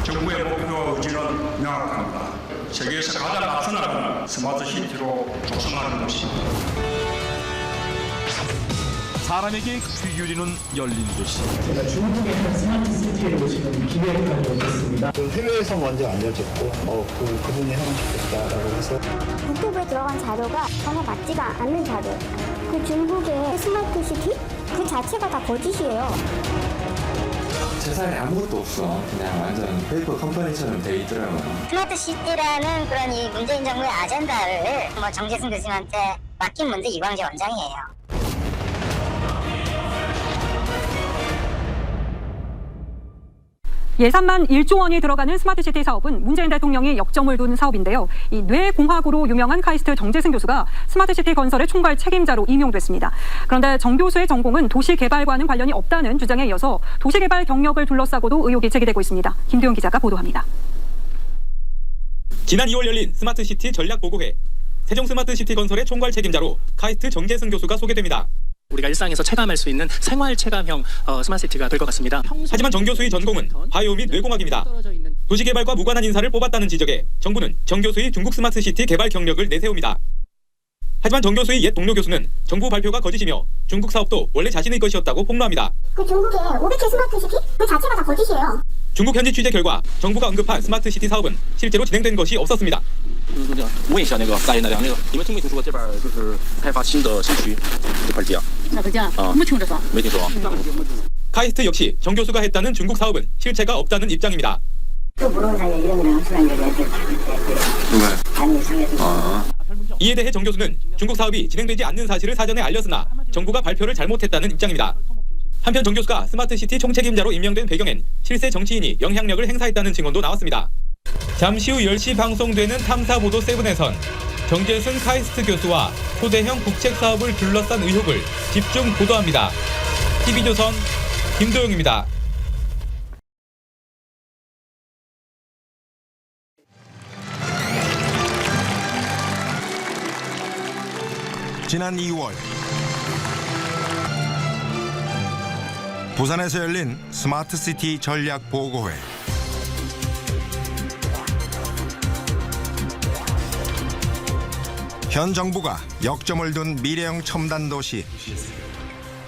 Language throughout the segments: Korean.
정부의 목표와 의지는 명확합니다. 세계에서 가장 앞서 나가는 스마트 시티로 조성하는 것입니다. 사람에게 귀 기울이는 열린 도시. 제가 중국의 한 스마트 시티로 지금 기획하고 있습니다. 해외에서 먼저 알려졌고, 그분이 하고 싶겠다라고 해서. 유튜브에 들어간 자료가 전혀 맞지가 않는 자료. 그 중국의 스마트 시티? 그 자체가 다 거짓이에요. 세상에 아무것도 없어. 그냥 완전 페이퍼 컴퍼니처럼 돼 있더라고요. 스마트 시티라는 그런 이 문재인 정부의 아젠다를 정재승 교수님한테 맡긴 분도 이광재 원장이에요. 예산만 1조 원이 들어가는 스마트시티 사업은 문재인 대통령이 역점을 둔 사업인데요. 이 뇌공학으로 유명한 카이스트 정재승 교수가 스마트시티 건설의 총괄 책임자로 임용됐습니다. 그런데 정 교수의 전공은 도시개발과는 관련이 없다는 주장에 이어서 도시개발 경력을 둘러싸고도 의혹이 제기되고 있습니다. 김도영 기자가 보도합니다. 지난 2월 열린 스마트시티 전략보고회. 세종 스마트시티 건설의 총괄 책임자로 카이스트 정재승 교수가 소개됩니다. 우리가 일상에서 체감할 수 있는 생활 체감형 스마트시티가 될 것 같습니다. 하지만 정 교수의 전공은 바이오 및 뇌공학입니다. 도시개발과 무관한 인사를 뽑았다는 지적에 정부는 정 교수의 중국 스마트시티 개발 경력을 내세웁니다. 하지만 정 교수의 옛 동료 교수는 정부 발표가 거짓이며 중국 사업도 원래 자신의 것이었다고 폭로합니다. 그 중국의 500개 스마트 시티? 그 자체가 다 거짓이에요. 중국 현지 취재 결과 정부가 언급한 스마트시티 사업은 실제로 진행된 것이 없었습니다. 问一下那个大爷那个，你们听没听说过这边就是开发新的新区这块地啊？哪个家？没听说。没听说。 카이스트 역시 정 교수가 했다는 중국 사업은 실체가 없다는 입장입니다. 이에 대해 정 교수는 중국 사업이 진행되지 않는 사실을 사전에 알렸으나 정부가 발표를 잘못했다는 입장입니다. 한편 정 교수가 스마트시티 총책임자로 임명된 배경엔 실세 정치인이 영향력을 행사했다는 증언도 나왔습니다. 잠시 후 10시 방송되는 탐사보도 7에선 정재승 카이스트 교수와 초대형 국책사업을 둘러싼 의혹을 집중 보도합니다. TV조선 김도영입니다. 지난 2월 부산에서 열린 스마트시티 전략보고회. 현 정부가 역점을 둔 미래형 첨단 도시,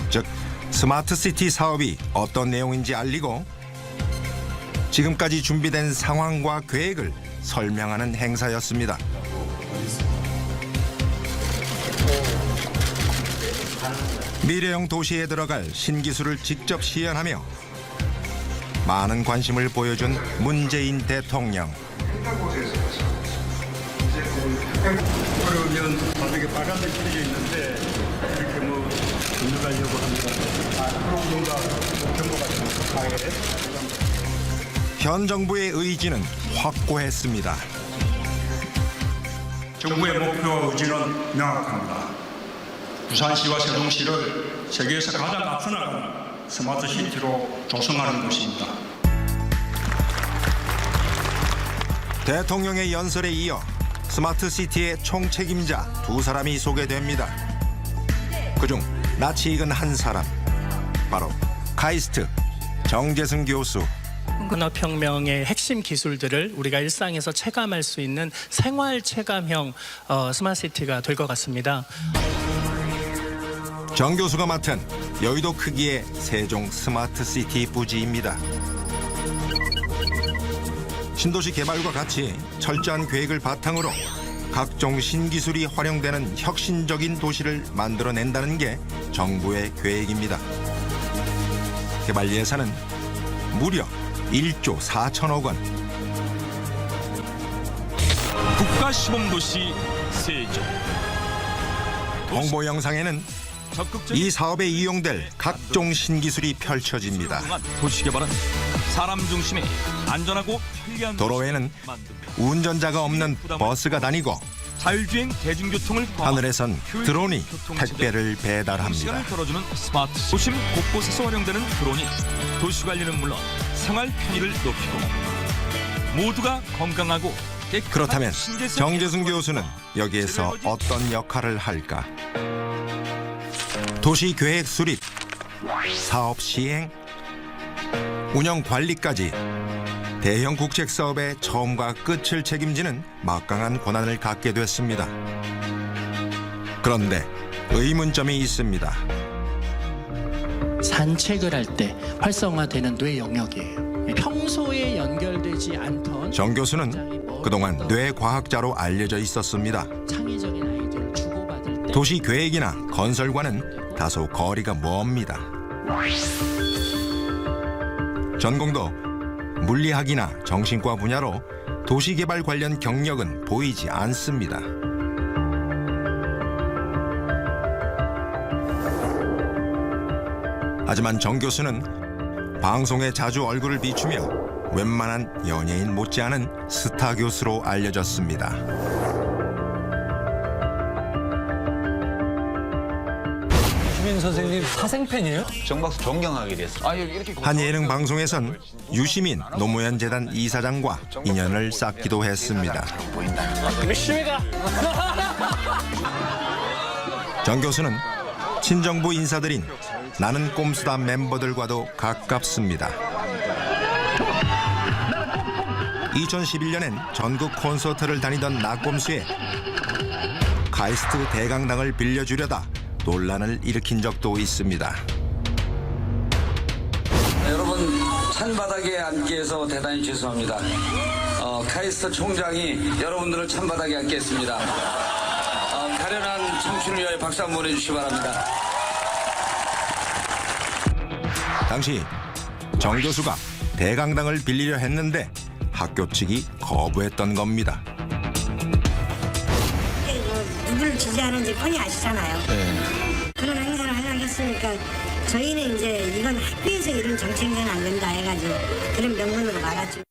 즉 스마트시티 사업이 어떤 내용인지 알리고 지금까지 준비된 상황과 계획을 설명하는 행사였습니다. 미래형 도시에 들어갈 신기술을 직접 시연하며 많은 관심을 보여준 문재인 대통령. 그러면 바닥에 빨간색 칠해져 있는데 이렇게 건너가려고 합니다. 그런 뭔가 정보가 좀 가해. 현 정부의 의지는 확고했습니다. 정부의 목표와 의지는 명확합니다. 부산시와 세종시를 세계에서 가장 앞서 나가는 스마트 시티로 조성하는 것입니다. 대통령의 연설에 이어 스마트시티의 총책임자 두 사람이 소개됩니다. 그중 낯이 익은 한 사람, 바로 카이스트 정재승 교수. 산업혁명의 핵심 기술들을 우리가 일상에서 체감할 수 있는 생활 체감형 스마트시티가 될 것 같습니다. 정 교수가 맡은 여의도 크기의 세종 스마트시티 부지입니다. 신도시 개발과 같이 철저한 계획을 바탕으로 각종 신기술이 활용되는 혁신적인 도시를 만들어낸다는 게 정부의 계획입니다. 개발 예산은 무려 1조 4천억 원. 국가 시범도시 세종. 홍보 영상에는 이 사업에 이용될 각종 신기술이 펼쳐집니다. 도시 개발은 사람 중심의 안전하고 편리한 도로에는 운전자가 없는 버스가 다니고 자율주행 대중교통을 하늘에선 드론이 택배를 배달합니다. 시간을 덜어주는 스마트 도심 곳곳에서 활용되는 드론이 도시 관리는 물론 생활 편의를 높이고 모두가 건강하고 그렇다면 정재승 교수는 여기에서 어떤 역할을 할까? 도시 계획 수립, 사업 시행, 운영 관리까지 대형 국책 사업의 처음과 끝을 책임지는 막강한 권한을 갖게 됐습니다. 그런데 의문점이 있습니다. 산책을 할 때 활성화되는 뇌 영역이에요. 평소에 연결되지 않던 정 교수는 그동안 뇌과학자로 알려져 있었습니다. 창의적인 아이디어를 주고받을 때 도시 계획이나 건설과는 다소 거리가 멉니다. 전공도 물리학이나 정신과 분야로 도시개발 관련 경력은 보이지 않습니다. 하지만 정 교수는 방송에 자주 얼굴을 비추며 웬만한 연예인 못지않은 스타 교수로 알려졌습니다. 유시민 선생님 사생팬이에요? 정박수 존경하게 됐어. 한 예능 방송에선 유시민 노무현 재단 이사장과 인연을 쌓기도 했습니다. 유시민아. 정 교수는 친정부 인사들인 나는 꼼수다 멤버들과도 가깝습니다. 2011년엔 전국 콘서트를 다니던 나꼼수에 카이스트 대강당을 빌려주려다 논란을 일으킨 적도 있습니다. 여러분 찬바닥에 앉게 해서 대단히 죄송합니다. 카이스트 총장이 여러분들을 찬바닥에 앉게 했습니다. 가련한 청춘을 위하여 박수 한번 보내주시기 바랍니다. 당시 정 교수가 대강당을 빌리려 했는데 학교 측이 거부했던 겁니다. 누구를 지지하는지 뻔히 아시잖아요. 그런 행사를 하려고 했으니까 저희는 이제 이건 학교에서 이런 정책은 안 된다 해가지고 그런 명분으로 막았죠.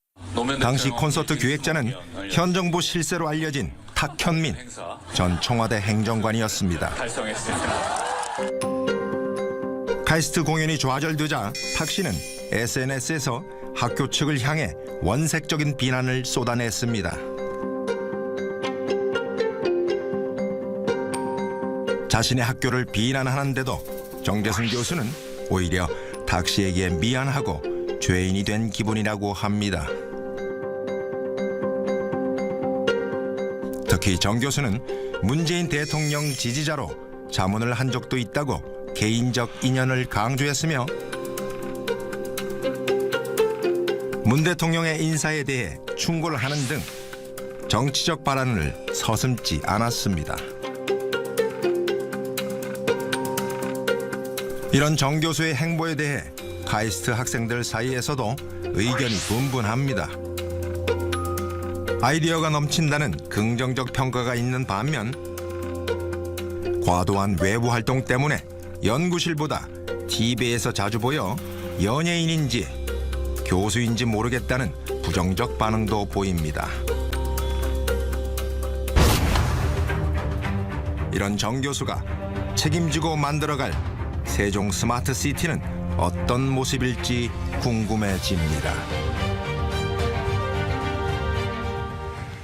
당시 콘서트 기획자는 현 정부 실세로 알려진 탁현민 전 청와대 행정관이었습니다. 카이스트 공연이 좌절되자 탁 씨는 SNS에서 학교 측을 향해 원색적인 비난을 쏟아냈습니다. 자신의 학교를 비난하는데도 정재승 교수는 오히려 탁 씨에게 미안하고 죄인이 된 기분이라고 합니다. 특히 정 교수는 문재인 대통령 지지자로 자문을 한 적도 있다고 개인적 인연을 강조했으며 문 대통령의 인사에 대해 충고를 하는 등 정치적 발언을 서슴지 않았습니다. 이런 정 교수의 행보에 대해 카이스트 학생들 사이에서도 의견이 분분합니다. 아이디어가 넘친다는 긍정적 평가가 있는 반면 과도한 외부 활동 때문에 연구실보다 TV에서 자주 보여 연예인인지 교수인지 모르겠다는 부정적 반응도 보입니다. 이런 정 교수가 책임지고 만들어갈 세종 스마트시티는 어떤 모습일지 궁금해집니다.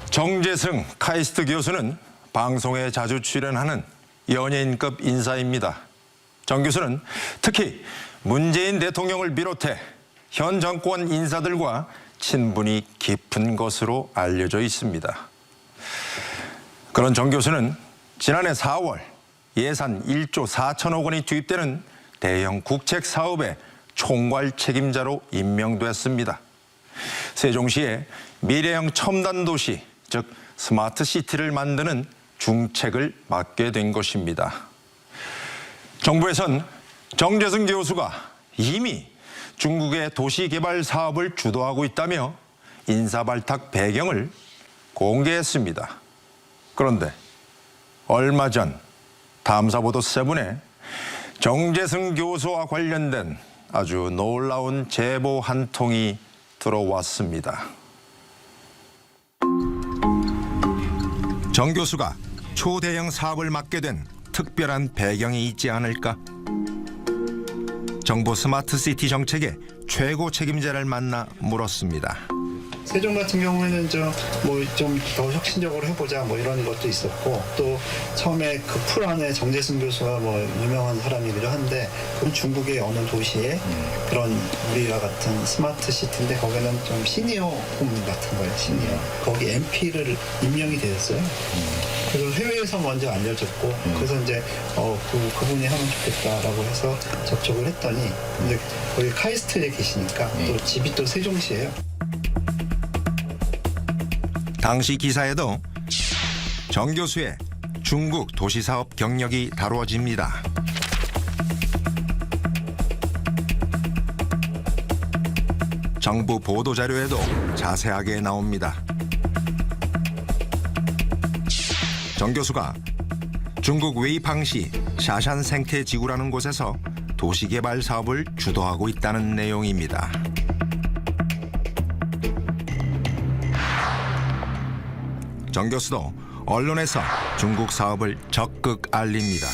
정재승 카이스트 교수는 방송에 자주 출연하는 연예인급 인사입니다. 정 교수는 특히 문재인 대통령을 비롯해 현 정권 인사들과 친분이 깊은 것으로 알려져 있습니다. 그런 정 교수는 지난해 4월 예산 1조 4천억 원이 투입되는 대형 국책 사업의 총괄 책임자로 임명됐습니다. 세종시에 미래형 첨단 도시, 즉 스마트시티를 만드는 중책을 맡게 된 것입니다. 정부에선 정재승 교수가 이미 중국의 도시개발 사업을 주도하고 있다며 인사발탁 배경을 공개했습니다. 그런데 얼마 전 탐사보도 7에 정재승 교수와 관련된 아주 놀라운 제보 한 통이 들어왔습니다. 정 교수가 초대형 사업을 맡게 된 특별한 배경이 있지 않을까? 정부 스마트시티 정책의 최고 책임자를 만나 물었습니다. 세종 같은 경우에는 좀 더 혁신적으로 해보자 뭐 이런 것도 있었고, 또 처음에 그 풀 안에 정재승 교수가 뭐 유명한 사람이기도 한데, 그 중국의 어느 도시에 그런 우리와 같은 스마트 시티인데 거기는 좀 시니어 홈 같은 거예요. 시니어. 거기 MP를 임명이 되었어요. 그래서 해외에서 먼저 알려졌고, 그래서 이제 그분이 하면 좋겠다라고 해서 접촉을 했더니, 이제 거기 카이스트에 계시니까 또 집이 또 세종시예요. 당시 기사에도 정 교수의 중국 도시사업 경력이 다루어집니다. 정부 보도자료에도 자세하게 나옵니다. 정 교수가 중국 웨이팡시 샤샨 생태지구라는 곳에서 도시개발 사업을 주도하고 있다는 내용입니다. 정 교수도 언론에서 중국 사업을 적극 알립니다.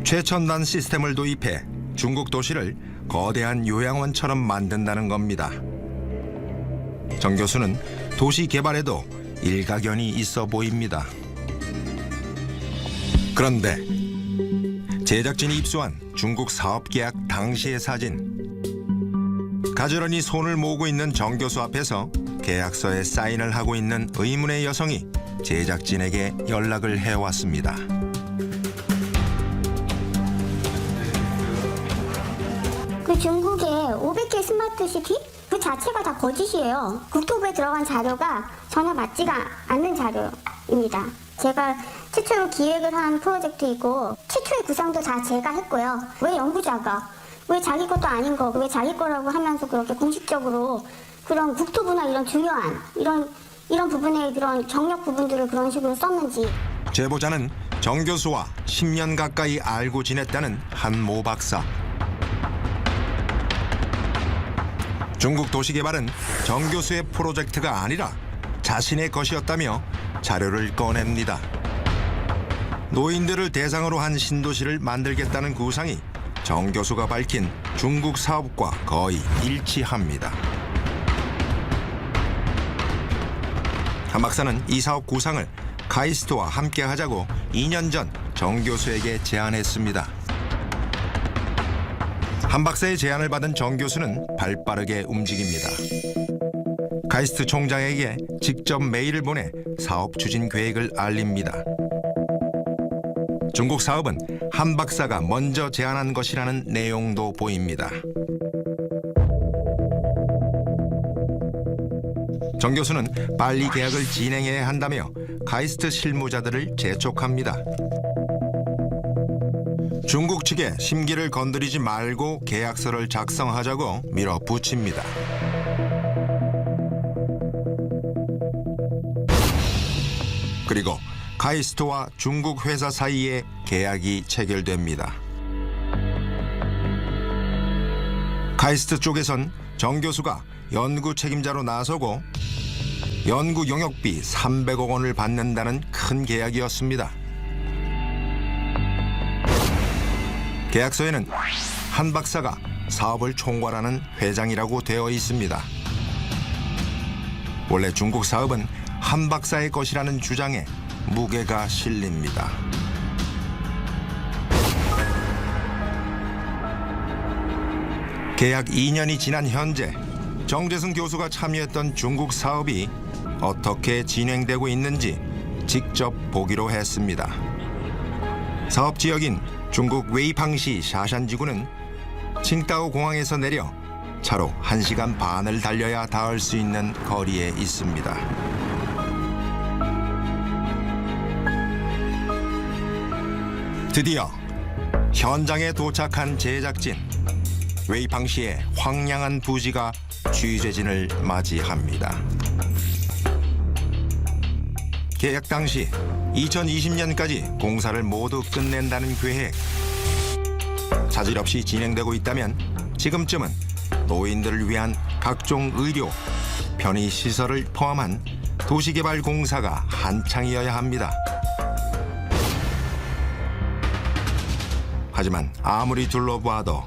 최첨단 시스템을 도입해 중국 도시를 거대한 요양원처럼 만든다는 겁니다. 정 교수는 도시 개발에도 일가견이 있어 보입니다. 그런데 제작진이 입수한 중국 사업 계약 당시의 사진, 가지런히 손을 모으고 있는 정 교수 앞에서 계약서에 사인을 하고 있는 의문의 여성이 제작진에게 연락을 해왔습니다. 그 중국의 500개 스마트 시티? 그 자체가 다 거짓이에요. 국토부에 들어간 자료가 전혀 맞지가 않는 자료입니다. 제가 최초로 기획을 한 프로젝트이고 최초의 구상도 다 제가 했고요. 왜 연구자가 왜 자기 것도 아닌 거 왜 자기 거라고 하면서 그렇게 공식적으로 그런 국토부나 이런 중요한 이런 부분의 그런 경력 부분들을 그런 식으로 썼는지. 제보자는 정 교수와 10년 가까이 알고 지냈다는 한 모 박사. 중국 도시개발은 정 교수의 프로젝트가 아니라 자신의 것이었다며 자료를 꺼냅니다. 노인들을 대상으로 한 신도시를 만들겠다는 구상이 정 교수가 밝힌 중국 사업과 거의 일치합니다. 한 박사는 이 사업 구상을 카이스트와 함께 하자고 2년 전 정 교수에게 제안했습니다. 한 박사의 제안을 받은 정 교수는 발빠르게 움직입니다. 카이스트 총장에게 직접 메일을 보내 사업 추진 계획을 알립니다. 중국 사업은 한 박사가 먼저 제안한 것이라는 내용도 보입니다. 정 교수는 빨리 계약을 진행해야 한다며 카이스트 실무자들을 재촉합니다. 중국 측에 심기를 건드리지 말고 계약서를 작성하자고 밀어붙입니다. 그리고 카이스트와 중국 회사 사이에 계약이 체결됩니다. 카이스트 쪽에선 정 교수가 연구 책임자로 나서고 연구 용역비 300억 원을 받는다는 큰 계약이었습니다. 계약서에는 한 박사가 사업을 총괄하는 회장이라고 되어 있습니다. 원래 중국 사업은 한 박사의 것이라는 주장에 무게가 실립니다. 계약 2년이 지난 현재 정재승 교수가 참여했던 중국 사업이 어떻게 진행되고 있는지 직접 보기로 했습니다. 사업 지역인 중국 웨이팡시 샤샨지구는 칭따오 공항에서 내려 차로 1시간 반을 달려야 닿을 수 있는 거리에 있습니다. 드디어 현장에 도착한 제작진. 웨이팡시의 황량한 부지가 취재진을 맞이합니다. 계약 당시 2020년까지 공사를 모두 끝낸다는 계획. 차질 없이 진행되고 있다면 지금쯤은 노인들을 위한 각종 의료, 편의시설을 포함한 도시개발 공사가 한창이어야 합니다. 하지만 아무리 둘러봐도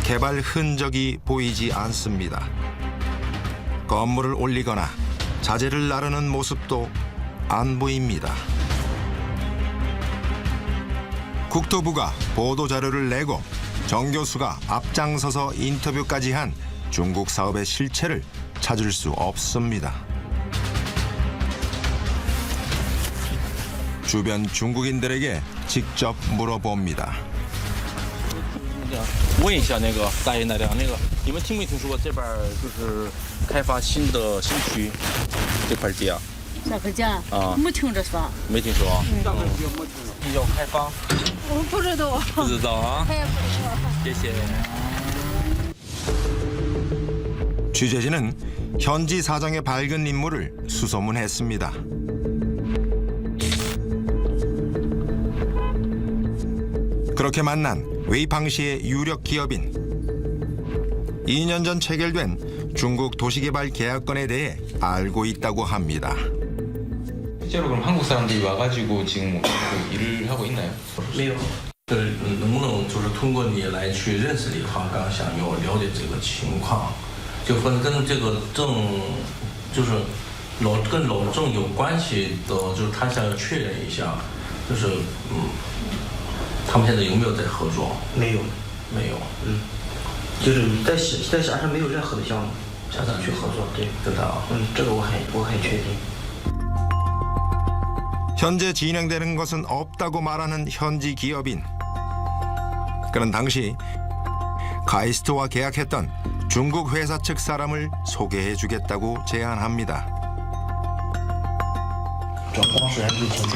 개발 흔적이 보이지 않습니다. 건물을 올리거나 자재를 나르는 모습도 안 보입니다. 국토부가 보도자료를 내고 정 교수가 앞장서서 인터뷰까지 한 중국 사업의 실체를 찾을 수 없습니다. 주변 중국인들에게 직접 물어봅니다. 问一下那个大爷奶奶，那个你们听没听说过这边就是开发新的新区这块地啊？这块地啊？啊，没听着说。没听说。比较开发。我不知道。不知道啊。我也不知道。谢谢。 취재진은 현지 사정에 밝은 인물을 수소문했습니다. 그렇게 만난 웨이팡시의 유력 기업인 2년 전 체결된 중국 도시개발 계약건에 대해 알고 있다고 합니다. 실제로 그럼 한국 사람들이 와가지고 지금 일을 하고 있나요? 没有。能不能就是通过你来去认识李华刚，想要了解这个情况，就跟这个郑，就是跟老郑有关系的，就是他想要确认一下，就是他们现在有没有在合作？没有，没有。就是在沙上没有任何的项目，沙上去合作，对，跟他，这个我很确定。 현재 진행되는 것은 없다고 말하는 현지 기업인. 그는 당시 카이스트와 계약했던 중국 회사 측 사람을 소개해주겠다고 제안합니다. 找当事人最清楚，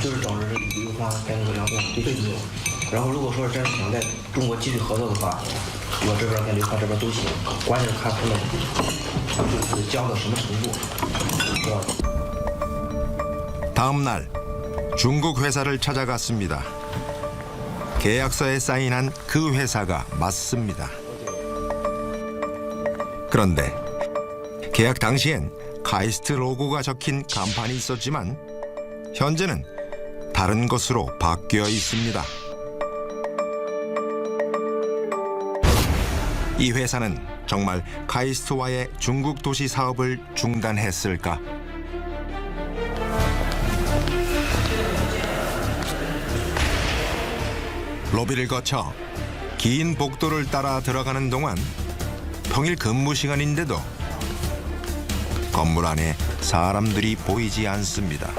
就是找人李玉花跟那个梁总最清楚。然后如果说真是想在中国继续合作的话，我这边跟刘华这边都行，关键是看他们就是僵到什么程度，知道吧？ 다음 날 중국 회사를 찾아갔습니다. 계약서에 사인한 그 회사가 맞습니다. 그런데 계약 당시엔 카이스트 로고가 적힌 간판이 있었지만 현재는 다른 것으로 바뀌어 있습니다. 이 회사는 정말 카이스트와의 중국 도시 사업을 중단했을까? 로비를 거쳐 긴 복도를 따라 들어가는 동안 평일 근무 시간인데도 건물 안에 사람들이 보이지 않습니다.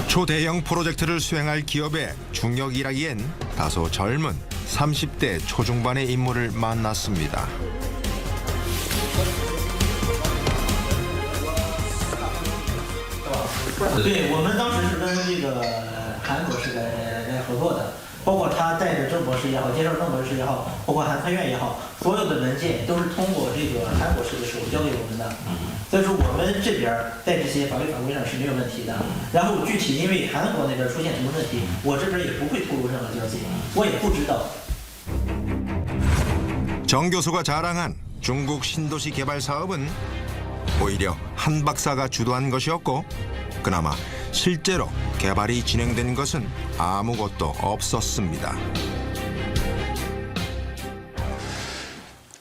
초대형 프로젝트를 수행할 기업의 중역이라기엔 다소 젊은 30대 초중반의 인물을 만났습니다.对我们当时是跟这个韩博士来合作的，包括他带着郑博士也好，介绍郑博士也好，包括韩科院也好，所有的文件都是通过这个韩博士的手交给我们的。所以说我们这边在这些法律法规上是没有问题的。然后具体因为韩国那边出现什么问题，我这边也不会透露任何消息，我也不知道。 정 교수가 자랑한 중국 신도시 개발 사업은 오히려 한 박사가 주도한 것이었고 그나마 실제로 개발이 진행된 것은 아무것도 없었습니다.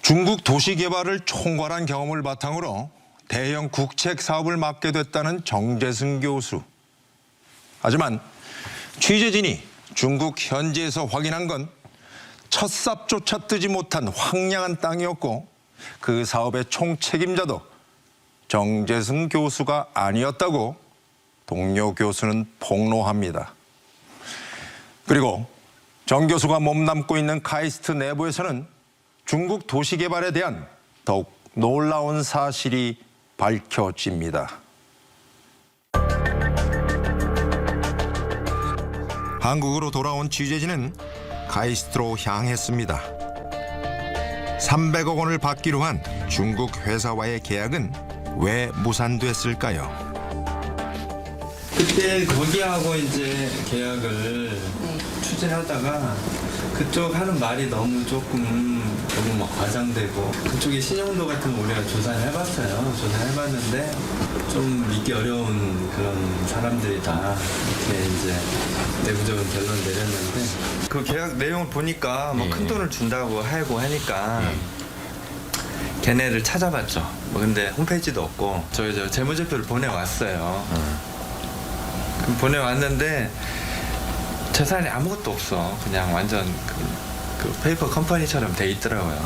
중국 도시 개발을 총괄한 경험을 바탕으로 대형 국책 사업을 맡게 됐다는 정재승 교수. 하지만 취재진이 중국 현지에서 확인한 건 첫 삽조차 뜨지 못한 황량한 땅이었고 그 사업의 총책임자도 정재승 교수가 아니었다고 동료 교수는 폭로합니다. 그리고 정 교수가 몸담고 있는 카이스트 내부에서는 중국 도시 개발에 대한 더욱 놀라운 사실이 밝혀집니다. 한국으로 돌아온 취재진은 카이스트로 향했습니다. 300억 원을 받기로 한 중국 회사와의 계약은 왜 무산됐을까요? 그때 거기하고 이제 계약을 추진하다가 그쪽 하는 말이 너무 막 과장되고 그쪽에 신용도 같은 거 우리가 조사를 해봤어요. 조사해봤는데 좀 믿기 어려운 그런 사람들이다 이렇게 이제 내부적인 결론을 내렸는데 그 계약 내용을 보니까 뭐 큰 돈을 준다고 하고 하니까 걔네를 찾아봤죠. 뭐 근데 홈페이지도 없고 저희 저 재무제표를 보내왔어요. 그럼 보내왔는데 재산이 아무것도 없어. 그냥 완전 그 페이퍼 컴퍼니처럼 돼 있더라고요.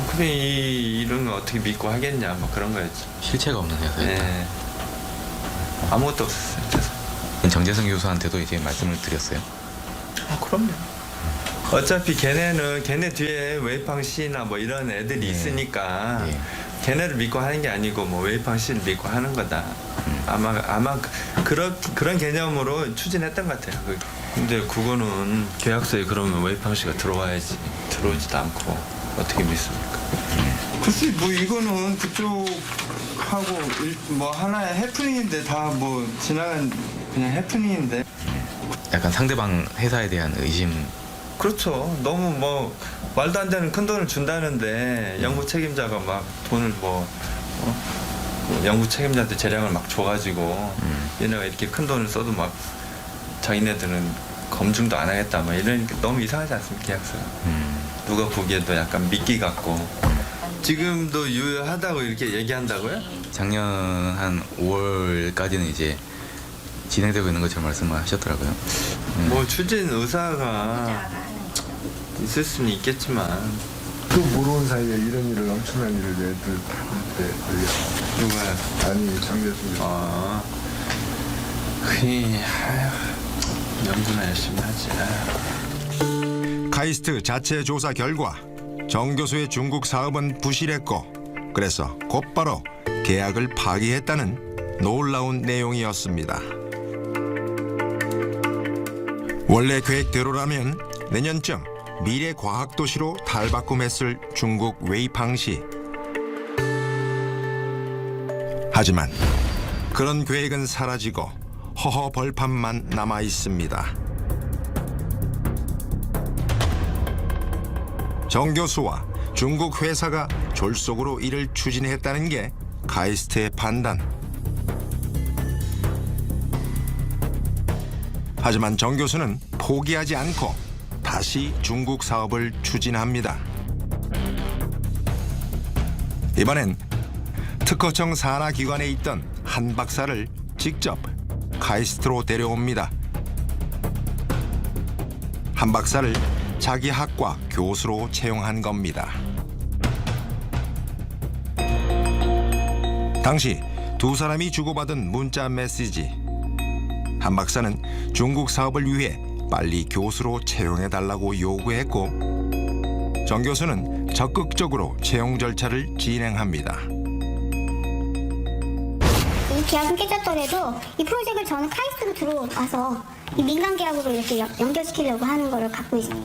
그럼 이런 거 어떻게 믿고 하겠냐 뭐 그런 거였죠. 실체가 없는 회사였다. 네. 아무것도 없었어요. 재산. 정재승 교수한테도 이제 말씀을 드렸어요. 그럼요. 어차피 걔네 뒤에 웨이팡 씨나 뭐 이런 애들이 있으니까 걔네를 믿고 하는 게 아니고 뭐 웨이팡 씨를 믿고 하는 거다. 아마 그런 개념으로 추진했던 것 같아요. 근데 그거는 계약서에 그러면 웨이팡 씨가 들어와야지. 들어오지도 않고 어떻게 믿습니까? 글쎄 뭐 이거는 그쪽하고 뭐 하나의 해프닝인데 다 뭐 지나간 그냥 해프닝인데. 약간 상대방 회사에 대한 의심. 그렇죠. 너무 뭐 말도 안 되는 큰 돈을 준다는데 영구 책임자가 막 돈을 영구 책임자한테 재량을 막 줘가지고 얘네가 이렇게 큰 돈을 써도 막 자기네들은 검증도 안 하겠다 막 이런 너무 이상하지 않습니까 계약서. 누가 보기에도 약간 미끼 같고. 지금도 유효하다고 이렇게 얘기한다고요? 작년 한 5월까지는 이제 진행되고 있는 것처럼 말씀하셨더라고요. 뭐 추진 의사가 있을 수는 있겠지만 또 모르는 사이에 이런 일을 엄청난 일을 애들 하는데 걸려. 누가요? 아니 정재승. 연구나 열심히 하지. 카이스트 자체 조사 결과 정 교수의 중국 사업은 부실했고 그래서 곧바로 계약을 파기했다는 놀라운 내용이었습니다. 원래 계획대로라면 내년쯤 미래 과학도시로 탈바꿈했을 중국 웨이팡시. 하지만 그런 계획은 사라지고 허허 벌판만 남아 있습니다. 정 교수와 중국 회사가 졸속으로 이를 추진했다는 게 카이스트의 판단. 하지만 정 교수는 포기하지 않고 다시 중국 사업을 추진합니다. 이번엔 특허청 산하기관에 있던 한 박사를 직접 카이스트로 데려옵니다. 한 박사를 자기 학과 교수로 채용한 겁니다. 당시 두 사람이 주고받은 문자 메시지. 한 박사는 중국 사업을 위해 빨리 교수로 채용해달라고 요구했고 정 교수는 적극적으로 채용 절차를 진행합니다. 이 계약은 깨졌더라도 이 프로젝트를 저는 카이스트로 들어와서 이 민간 계약으로 이렇게 연결시키려고 하는 거를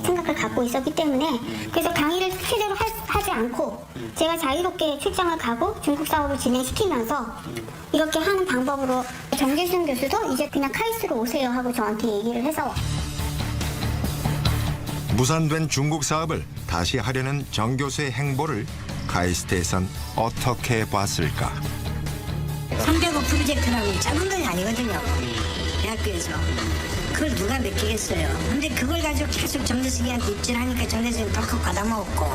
생각을 갖고 있었기 때문에 그래서 강의를 최대로 하지 않고 제가 자유롭게 출장을 가고 중국 사업을 진행시키면서 이렇게 하는 방법으로 정재승 교수도 이제 그냥 카이스트로 오세요 하고 저한테 얘기를 해서 무산된 중국 사업을 다시 하려는 정 교수의 행보를 카이스트에선 어떻게 봤을까? 300억 프로젝트라고 작은 돈이 아니거든요. 대학교에서. 그걸 누가 맡기겠어요. 근데 그걸 가지고 계속 정재승이한테 입질하니까 정재승이 덜컥 받아먹었고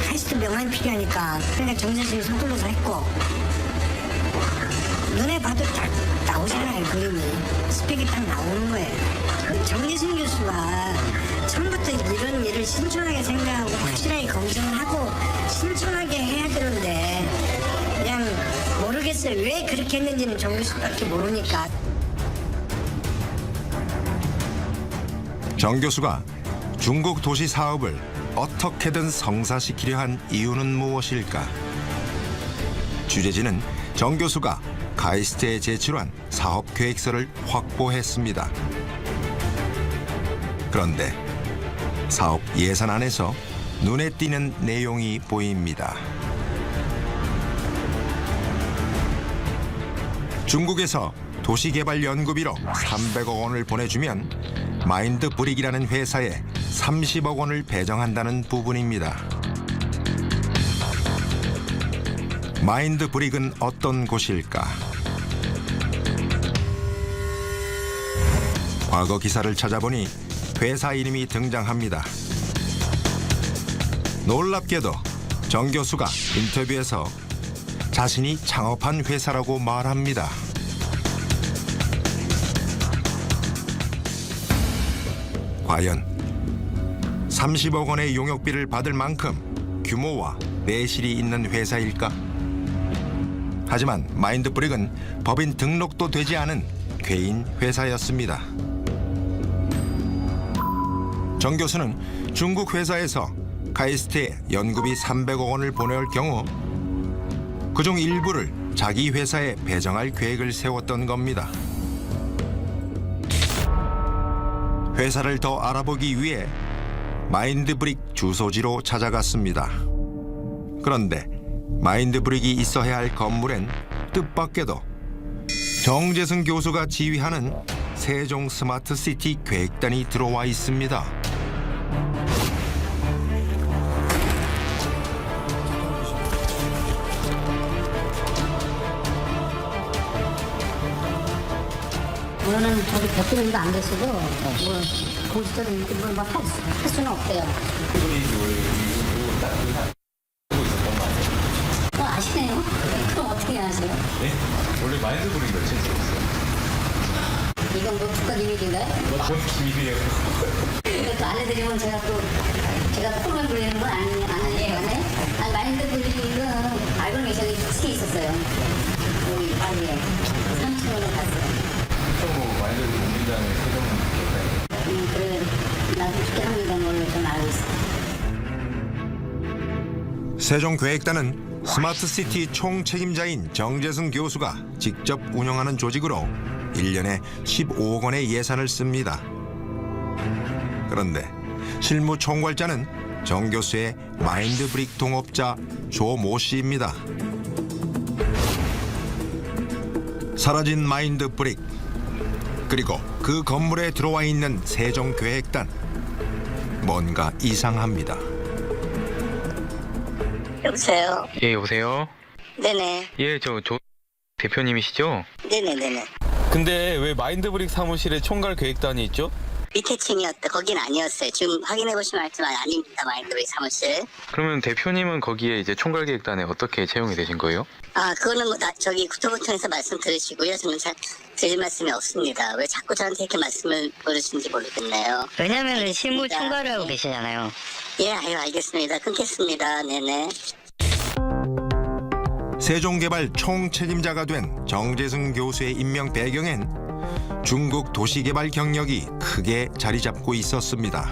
카이스트 명함이 필요하니까 그러니까 정재승이 서둘러서 했고 눈에 봐도 딱 나오잖아요. 그림이. 스펙이 딱 나오는 거예요. 정재승 교수가 처음부터 이런 일을 신중하게 생각하고 확실하게 검증을 하고 신중하게 해야 되는데 그냥 모르겠어요. 왜 그렇게 했는지는 정 교수밖에 모르니까. 정 교수가 중국 도시 사업을 어떻게든 성사시키려 한 이유는 무엇일까? 취재진은 정 교수가 카이스트에 제출한 사업 계획서를 확보했습니다. 그런데 사업 예산안에서 눈에 띄는 내용이 보입니다. 중국에서 도시개발연구비로 300억 원을 보내주면 마인드브릭이라는 회사에 30억 원을 배정한다는 부분입니다. 마인드브릭은 어떤 곳일까? 과거 기사를 찾아보니 회사 이름이 등장합니다. 놀랍게도 정 교수가 인터뷰에서 자신이 창업한 회사라고 말합니다. 과연 30억 원의 용역비를 받을 만큼 규모와 내실이 있는 회사일까? 하지만 마인드브릭은 법인 등록도 되지 않은 개인 회사였습니다. 정 교수는 중국 회사에서 카이스트에 연구비 300억 원을 보내올 경우 그중 일부를 자기 회사에 배정할 계획을 세웠던 겁니다. 회사를 더 알아보기 위해 마인드브릭 주소지로 찾아갔습니다. 그런데 마인드브릭이 있어야 할 건물엔 뜻밖에도 정재승 교수가 지휘하는 세종 스마트시티 계획단이 들어와 있습니다. 오늘은 저기 대표님도 안 계시고 뭐 공식적인 할 수는 없대요. 아시네요? 그럼 어떻게 아세요? 네? 원래 마인드브릭 며칠 있었어요? 이건 뭐 국가 기밀인가요? 뭔 기밀이에요? 이것도 알려드리면 제가 폰을 불리는 건 아니에요. 아니 마인드브릭은 알고 계셔서 특히 있었어요. 여기 파리에 3층으로 갔어요. 마인드브릭 공장에 세종 그래 나도 쉽게 합니다. 걸로 좀 알고 있어요. 세종계획단은 스마트시티 총책임자인 정재승 교수가 직접 운영하는 조직으로 1년에 15억 원의 예산을 씁니다. 그런데 실무 총괄자는 정 교수의 마인드브릭 동업자 조모 씨입니다. 사라진 마인드브릭 그리고 그 건물에 들어와 있는 세종계획단 뭔가 이상합니다. 여보세요? 예, 여보세요? 네네. 예, 저 대표님이시죠? 네네네네. 근데 왜 마인드브릭 사무실에 총괄 계획단이 있죠? 밑에 층이었다. 거긴 아니었어요. 지금 확인해보시면 알지만 아닙니다. 마인드브릭 사무실. 그러면 대표님은 거기에 이제 총괄 계획단에 어떻게 채용이 되신 거예요? 아, 그거는 뭐 저기 국토부청에서 말씀 들으시고요. 저는 잘 드릴 말씀이 없습니다. 왜 자꾸 저한테 이렇게 말씀을 모르시는지 모르겠네요. 왜냐면 실무 총괄을 하고 계시잖아요. 예, 아유, 알겠습니다. 끊겠습니다. 네네. 세종개발 총책임자가 된 정재승 교수의 임명 배경엔 중국 도시개발 경력이 크게 자리 잡고 있었습니다.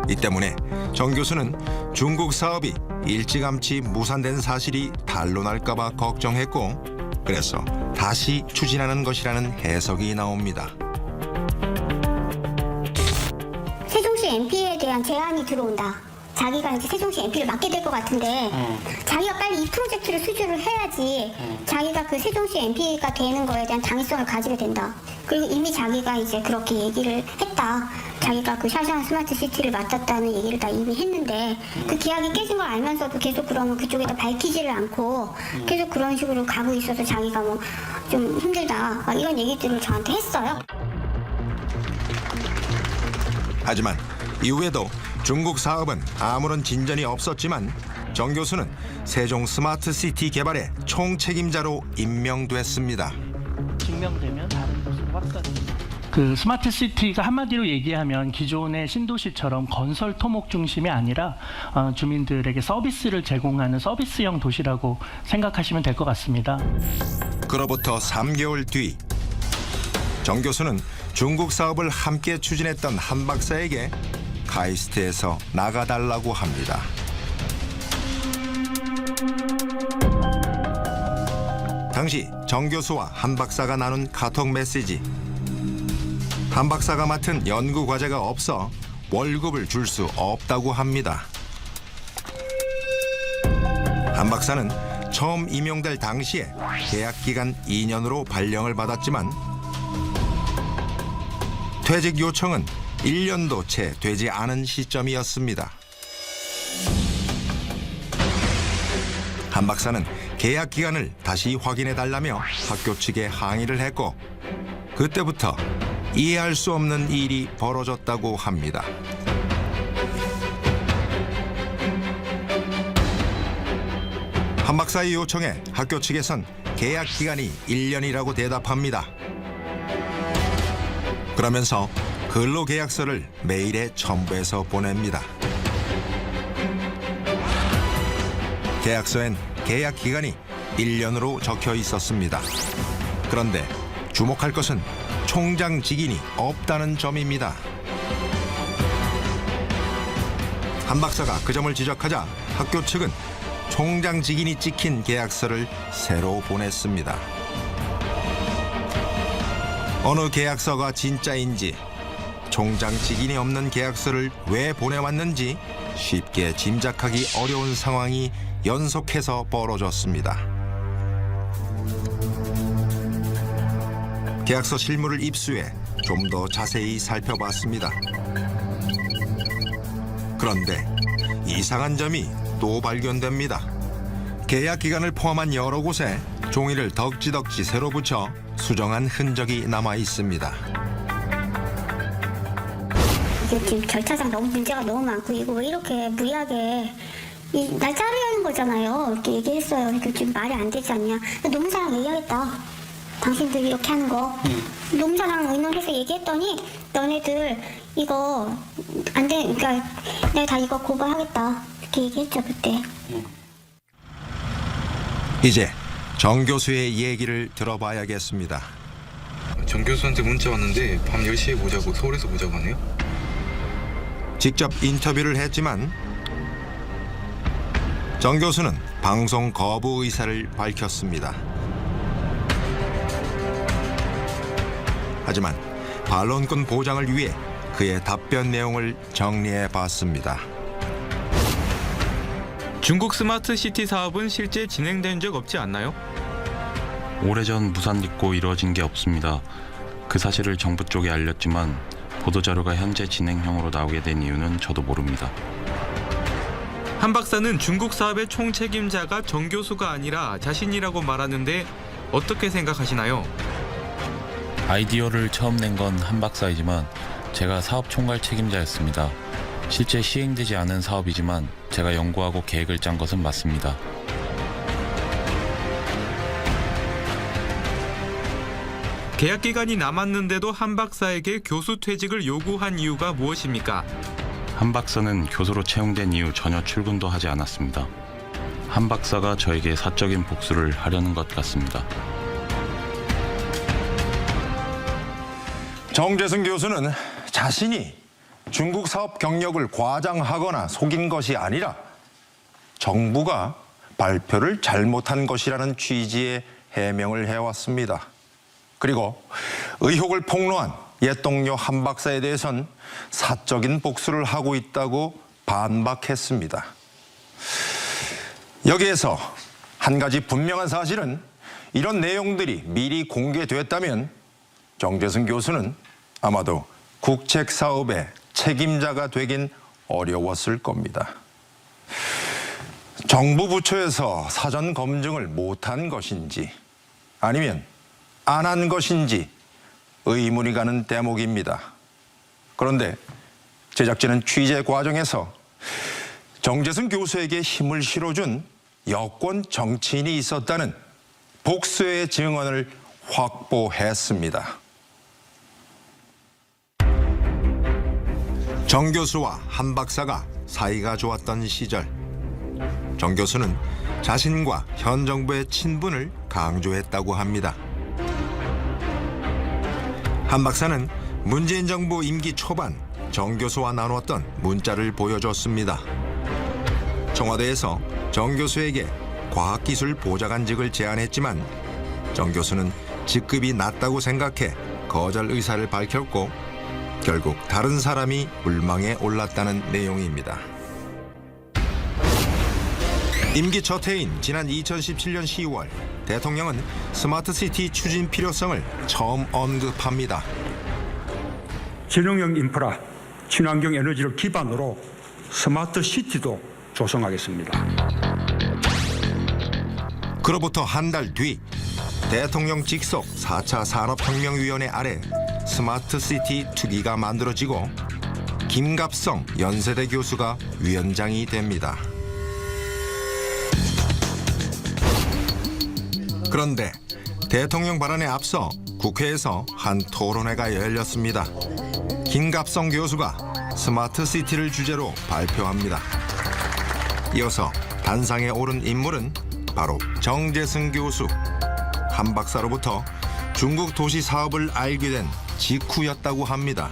이 때문에 정 교수는 중국 사업이 일찌감치 무산된 사실이 탄로날까 봐 걱정했고 그래서 다시 추진하는 것이라는 해석이 나옵니다. 세종시 MP에 대한 제안이 들어온다. 자기가 이제 세종시 MP를 맡게 될 것 같은데 자기가 빨리 이 프로젝트를 수주를 해야지 자기가 그 세종시 MP가 되는 거에 대한 당위성을 가지게 된다. 그리고 이미 자기가 이제 그렇게 얘기를 했다. 자기가 그 샤샤 스마트 시티를 맡았다는 얘기를 다 이미 했는데 그 계약이 깨진 걸 알면서도 계속 그러면 그쪽에다 밝히지를 않고 계속 그런 식으로 가고 있어서 자기가 뭐 좀 힘들다. 막 이런 얘기들을 저한테 했어요. 하지만 이후에도 중국 사업은 아무런 진전이 없었지만 정 교수는 세종 스마트시티 개발의 총책임자로 임명됐습니다. 증명되면 다른 곳으로 확산됩니다. 그 스마트 시티가 한마디로 얘기하면 기존의 신도시처럼 건설 토목 중심이 아니라 주민들에게 서비스를 제공하는 서비스형 도시라고 생각하시면 될 것 같습니다. 그로부터 3개월 뒤 정 교수는 중국 사업을 함께 추진했던 한 박사에게 카이스트에서 나가달라고 합니다. 당시 정 교수와 한 박사가 나눈 카톡 메시지. 한 박사가 맡은 연구 과제가 없어 월급을 줄 수 없다고 합니다. 한 박사는 처음 임용될 당시에 계약 기간 2년으로 발령을 받았지만 퇴직 요청은 1년도 채 되지 않은 시점이었습니다. 한 박사는 계약 기간을 다시 확인해달라며 학교 측에 항의를 했고 그때부터 이해할 수 없는 일이 벌어졌다고 합니다. 한 박사의 요청에 학교 측에선 계약 기간이 1년이라고 대답합니다. 그러면서 근로계약서를 메일에 첨부해서 보냅니다. 계약서엔 계약 기간이 1년으로 적혀 있었습니다. 그런데 주목할 것은 총장 직인이 없다는 점입니다. 한 박사가 그 점을 지적하자 학교 측은 총장 직인이 찍힌 계약서를 새로 보냈습니다. 어느 계약서가 진짜인지, 총장 직인이 없는 계약서를 왜 보내왔는지 쉽게 짐작하기 어려운 상황이 연속해서 벌어졌습니다. 계약서 실물을 입수해 좀 더 자세히 살펴봤습니다. 그런데 이상한 점이 또 발견됩니다. 계약 기간을 포함한 여러 곳에 종이를 덕지덕지 새로 붙여 수정한 흔적이 남아 있습니다. 이게 지금 절차상 너무 문제가 너무 많고 이거 왜 이렇게 무리하게 날 자르려는 거잖아요. 이렇게 얘기했어요. 이거 지금 말이 안 되지 않냐. 노무사랑 얘기하겠다. 당신들 이렇게 하는 거. 노무사랑 의논해서 얘기했더니 너네들 이거 안 돼. 그러니까 내가 다 이거 고발하겠다. 이렇게 얘기했죠 그때. 이제 정 교수의 얘기를 들어봐야겠습니다. 정 교수한테 문자 왔는데 밤 10시에 보자고, 서울에서 보자고 하네요. 직접 인터뷰를 했지만 정 교수는 방송 거부 의사를 밝혔습니다. 하지만 반론권 보장을 위해 그의 답변 내용을 정리해 봤습니다. 중국 스마트시티 사업은 실제 진행된 적 없지 않나요? 오래전 무산 짓고 이루어진 게 없습니다. 그 사실을 정부 쪽에 알렸지만 보도자료가 현재 진행형으로 나오게 된 이유는 저도 모릅니다. 한 박사는 중국 사업의 총책임자가 정 교수가 아니라 자신이라고 말하는데 어떻게 생각하시나요? 아이디어를 처음 낸 건 한 박사이지만 제가 사업 총괄 책임자였습니다. 실제 시행되지 않은 사업이지만 제가 연구하고 계획을 짠 것은 맞습니다. 계약 기간이 남았는데도 한 박사에게 교수 퇴직을 요구한 이유가 무엇입니까? 한 박사는 교수로 채용된 이후 전혀 출근도 하지 않았습니다. 한 박사가 저에게 사적인 복수를 하려는 것 같습니다. 정재승 교수는 자신이 중국 사업 경력을 과장하거나 속인 것이 아니라 정부가 발표를 잘못한 것이라는 취지의 해명을 해왔습니다. 그리고 의혹을 폭로한 옛 동료 한 박사에 대해선 사적인 복수를 하고 있다고 반박했습니다. 여기에서 한 가지 분명한 사실은 이런 내용들이 미리 공개됐다면 정재승 교수는 아마도 국책사업의 책임자가 되긴 어려웠을 겁니다. 정부 부처에서 사전 검증을 못한 것인지 아니면 안 한 것인지 의문이 가는 대목입니다. 그런데 제작진은 취재 과정에서 정재승 교수에게 힘을 실어준 여권 정치인이 있었다는 복수의 증언을 확보했습니다. 정 교수와 한 박사가 사이가 좋았던 시절, 정 교수는 자신과 현 정부의 친분을 강조했다고 합니다. 한 박사는 문재인 정부 임기 초반 정 교수와 나눴던 문자를 보여줬습니다. 청와대에서 정 교수에게 과학기술 보좌관직을 제안했지만 정 교수는 직급이 낮다고 생각해 거절 의사를 밝혔고 결국 다른 사람이 물망에 올랐다는 내용입니다. 임기 첫 해인 지난 2017년 10월 대통령은 스마트시티 추진 필요성을 처음 언급합니다. 지능형 인프라, 친환경 에너지를 기반으로 스마트 시티도 조성하겠습니다. 그로부터 한 달 뒤 대통령 직속 4차 산업혁명위원회 아래 스마트 시티 투기가 만들어지고 김갑성 연세대 교수가 위원장이 됩니다. 그런데 대통령 발언에 앞서 국회에서 한 토론회가 열렸습니다. 김갑성 교수가 스마트 시티를 주제로 발표합니다. 이어서 단상에 오른 인물은 바로 정재승 교수. 한 박사로부터 중국 도시 사업을 알게 된 직후였다고 합니다.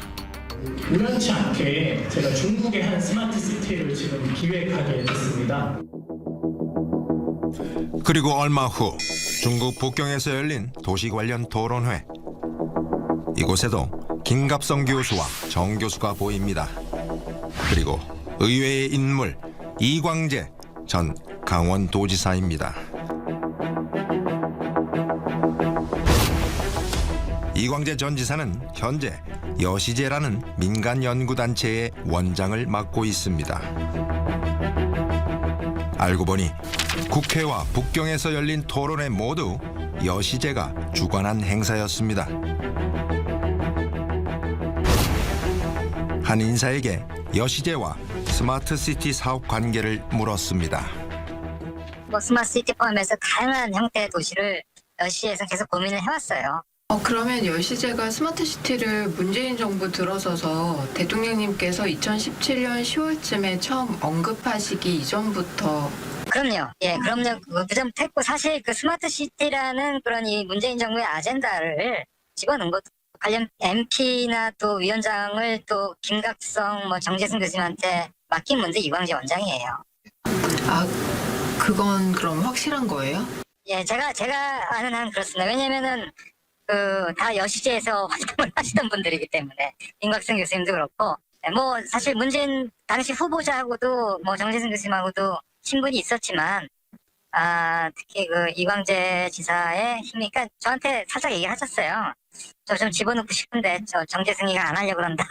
우연치 않게 제가 중국의 한 스마트 시티를 지금 기획하게 됐습니다. 그리고 얼마 후 중국 북경에서 열린 도시 관련 토론회. 이곳에도 김갑성 교수와 정 교수가 보입니다. 그리고 의외의 인물 이광재 전 강원도지사입니다. 이광재 전 지사는 현재 여시제라는 민간 연구단체의 원장을 맡고 있습니다. 알고 보니 국회와 북경에서 열린 토론회 모두 여시제가 주관한 행사였습니다. 한 인사에게 여시제와 스마트시티 사업 관계를 물었습니다. 스마트시티 포함해서 다양한 형태의 도시를 여시에서 계속 고민을 해왔어요. 그러면 여시제가 스마트시티를 문재인 정부 들어서서 대통령님께서 2017년 10월쯤에 처음 언급하시기 이전부터 그럼요. 예, 그럼요. 그전부터 했고 사실 그 스마트시티라는 그런 이 문재인 정부의 아젠다를 집어넣은 것도 관련 MP나 또 위원장을 또 김갑성 정재승 교수님한테 맡긴 분도 이광재 원장이에요. 그건 그럼 확실한 거예요? 예, 제가 아는 한 그렇습니다. 왜냐면은 다 여시제에서 활동을 하시던 분들이기 때문에 김갑성 교수님도 그렇고 사실 문재인 당시 후보자하고도 정재승 교수님하고도 친분이 있었지만 특히 이광재 지사의 힘이 그러니까 저한테 살짝 얘기하셨어요. 저 좀 집어넣고 싶은데 정재승이가 안 하려고 그런다.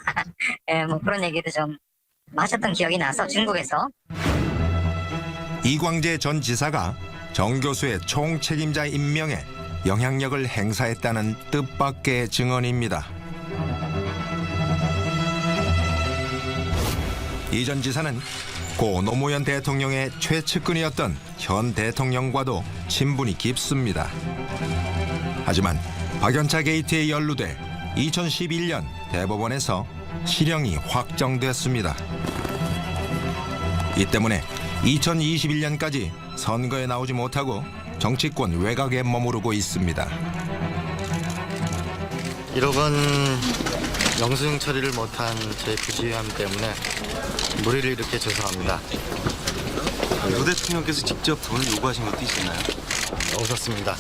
예, 그런 얘기도 좀 하셨던 기억이 나서 중국에서. 이광재 전 지사가 정 교수의 총책임자 임명에 영향력을 행사했다는 뜻밖의 증언입니다. 이 전 지사는 고 노무현 대통령의 최측근이었던 현 대통령과도 친분이 깊습니다. 하지만 박연차 게이트에 연루돼 2011년 대법원에서 실형이 확정됐습니다. 이 때문에 2021년까지 선거에 나오지 못하고 정치권 외곽에 머무르고 있습니다. 1억 원 영수증 처리를 못한 제 부주의함 때문에 노래를 이렇게 죄송합니다. 노 대통령께서 직접 돈을 요구하신 것도 있었나요? 없었습니다.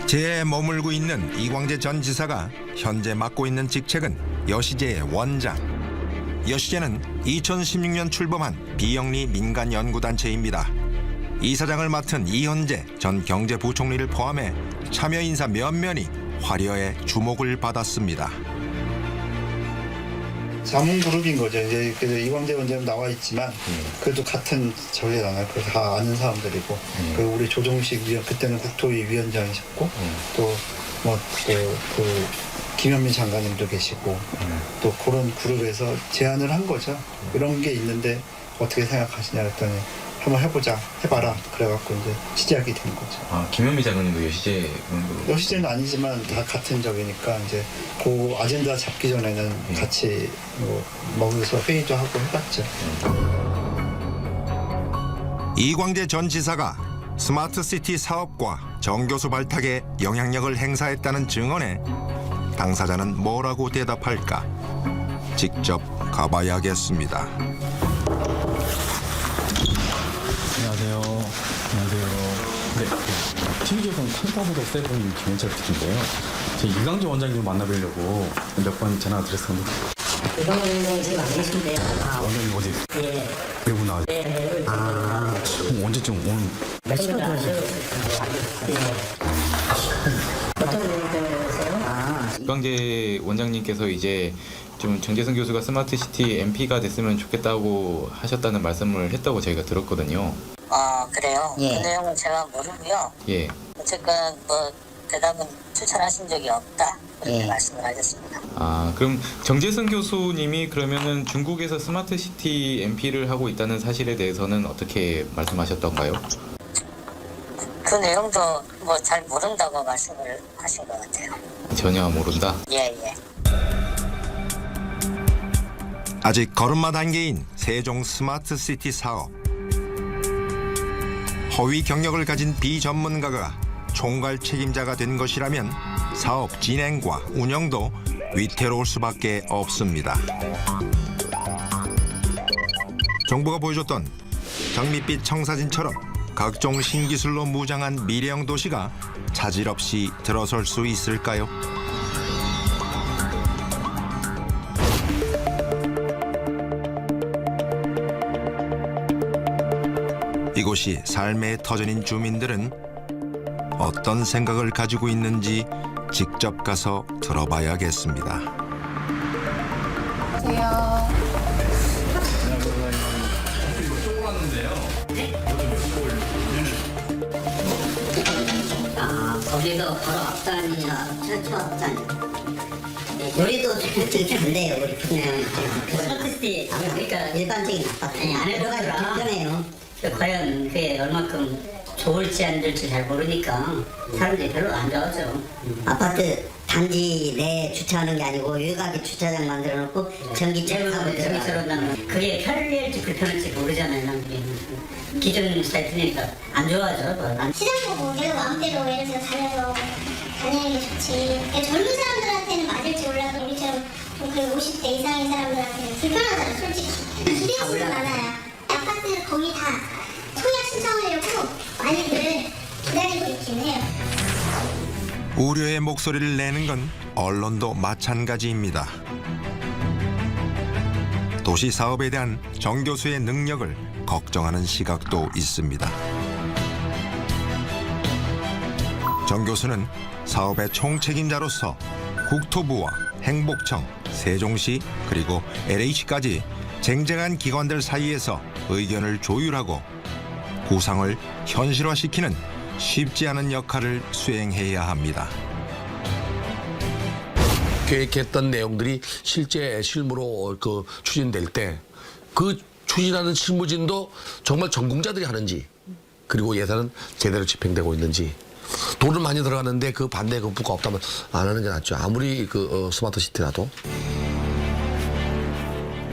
제에 머물고 있는 이광재 전 지사가 현재 맡고 있는 직책은 여시제의 원장. 여시제는 2016년 출범한 비영리 민간 연구단체입니다. 이사장을 맡은 이현재 전 경제부총리를 포함해 참여 인사 몇몇이 화려해 주목을 받았습니다. 자문그룹인 거죠. 이제 그래서 이광재 원장님 나와 있지만 그래도 같은 저희잖아요. 다 아는 사람들이고 우리 조정식 위원 그때는 국토위 위원장이셨고 또 김현민 장관님도 계시고 또 그런 그룹에서 제안을 한 거죠. 이런 게 있는데 어떻게 생각하시냐 했더니 한번 해봐라. 그래갖고 이제 시작이 된 거죠. 김현미 장관님도 여시제는 아니지만 다 같은 적이니까 이제 그 아젠다 잡기 전에는 같이 먹어서 회의도 하고 해봤죠. 이광재 전 지사가 스마트시티 사업과 정 교수 발탁에 영향력을 행사했다는 증언에 당사자는 뭐라고 대답할까? 직접 가봐야겠습니다. 안녕하세요. 네, TV조선 칸타보도 세븐 김현철 PD인데요. 제 이광재 원장님 만나뵈려고 몇 번 전화 드렸었는데. 이광재 지금 안 계신데요. 원장님 어디? 네. 외부 나와. 그럼 언제쯤 오늘? 몇 시간 들어오세요? 어떤 내용 때문에 오세요? 이광재 원장님께서 이제 좀 정재승 교수가 스마트시티 MP가 됐으면 좋겠다고 하셨다는 말씀을 했다고 저희가 들었거든요. 아 그래요? 예. 그 내용은 제가 모르고요. 예. 어쨌건 뭐 대답은 추천하신 적이 없다 그렇게 예. 말씀을 하셨습니다. 아, 그럼 정재승 교수님이 그러면은 중국에서 스마트시티 MP를 하고 있다는 사실에 대해서는 어떻게 말씀하셨던가요? 그 내용도 뭐 잘 모른다고 말씀을 하신 것 같아요. 전혀 모른다. 예. 아직 걸음마 단계인 세종 스마트시티 사업. 허위 경력을 가진 비전문가가 총괄 책임자가 된 것이라면 사업 진행과 운영도 위태로울 수밖에 없습니다. 정부가 보여줬던 장밋빛 청사진처럼 각종 신기술로 무장한 미래형 도시가 차질 없이 들어설 수 있을까요? 이곳이 삶의 터전인 주민들은 어떤 생각을 가지고 있는지 직접 가서 들어봐야겠습니다. 거기도 바로 앞단이나 최초 앞단. 우리도 되게 잘돼요. 우리 분야는 스마트시티 그러니까 일반적인 아파트 안에 들어가서 불편해요. 과연 그게 얼마큼 좋을지 안 좋을지 잘 모르니까 사람들이 별로 안 좋아하죠. 아파트 단지 내 주차하는 게 아니고 외곽에 주차장 만들어 놓고 전기차로 전기차로 그게 편리할지 불편할지 모르잖아요. 기존 사이트니까 안 좋아하죠. 시장 보고 내가 마음대로 예를 들어 다니는 게 좋지. 젊은 사람들한테는 맞을지 몰라도 우리처럼 좀 50대 이상인 사람들한테는 불편하잖아, 솔직히. 기대수가 많아요. 아파트 거의 다 청약 신청하려고 많이들 기다리고 있긴 해요. 우려의 목소리를 내는 건 언론도 마찬가지입니다. 도시 사업에 대한 정 교수의 능력을 걱정하는 시각도 있습니다. 정 교수는 사업의 총책임자로서 국토부와 행복청, 세종시 그리고 LH까지 쟁쟁한 기관들 사이에서 의견을 조율하고 구상을 현실화시키는 쉽지 않은 역할을 수행해야 합니다. 계획했던 내용들이 실제 실무로 추진될 때 그 추진하는 실무진도 정말 전공자들이 하는지, 그리고 예산은 제대로 집행되고 있는지, 돈은 많이 들어가는데 그 반대 거부가 없다면 안 하는 게 낫죠. 아무리 스마트시티라도.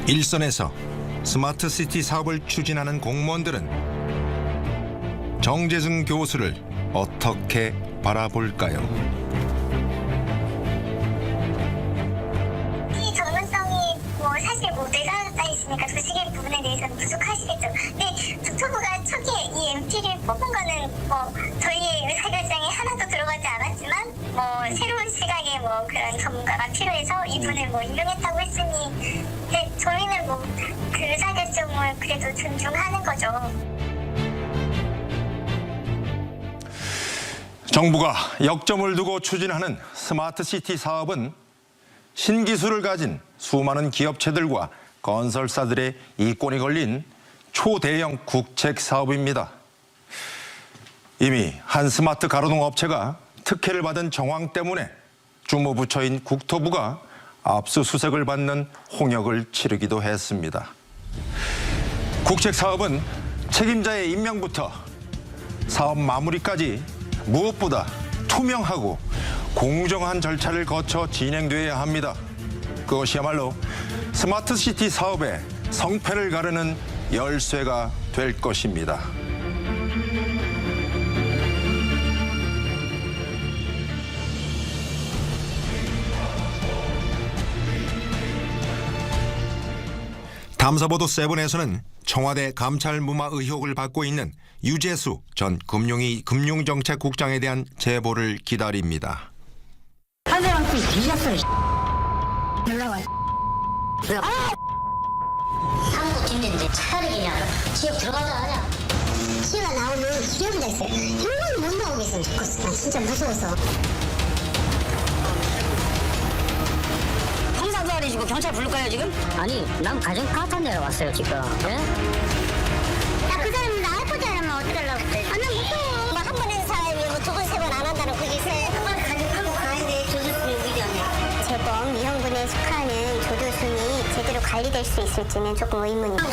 일선에서 스마트시티 사업을 추진하는 공무원들은 정재승 교수를 어떻게 바라볼까요? 이 전문성이 사실 내가 다 있으니까 도시계획 부분에 대해서는 부족하시겠죠. 근데 국토부가 초기에 이 MP를 뽑은 거는 저희의 의사결정에 하나도 들어가지 않았지만 새로운 시각의 그런 전문가가 필요해서 이분을 임명했다고 했으니 근데 저희는 그 의사결정을 그래도 존중하는 거죠. 정부가 역점을 두고 추진하는 스마트시티 사업은 신기술을 가진 수많은 기업체들과 건설사들의 이권이 걸린 초대형 국책 사업입니다. 이미 한 스마트 가로등 업체가 특혜를 받은 정황 때문에 주무부처인 국토부가 압수수색을 받는 홍역을 치르기도 했습니다. 국책 사업은 책임자의 임명부터 사업 마무리까지 무엇보다 투명하고 공정한 절차를 거쳐 진행돼야 합니다. 그것이야말로 스마트시티 사업의 성패를 가르는 열쇠가 될 것입니다. 탐사보도 7에서는 청와대 감찰 무마 의혹을 받고 있는 유재수 전 금융정책국장에 대한 제보를 기다립니다. 한 사람 좀 뒤졌어요. 연락 와. 아무것도 힘든데 차라리 그냥 지역 들어가자 하냐. 시가 나오면 기억이 됐어요. 형만 못 나오겠으면 좋겠어. 난 진짜 무서워서. 뭐 경찰 부를까요 지금? 아니 난 가정 파탄 내려왔어요 지금. 예? 그 사람은 나 알코올 하면 어떡하려고 그래? 아, 난 무서워. 한 번 한 사람이 뭐 두 번, 세 번 안 한다는 그게 있어요. 한번 가지고 가야 돼. 조조순이 우리 아니야. 재범 미형군에 속하는 조조순이 제대로 관리될 수 있을지는 조금 의문입니다.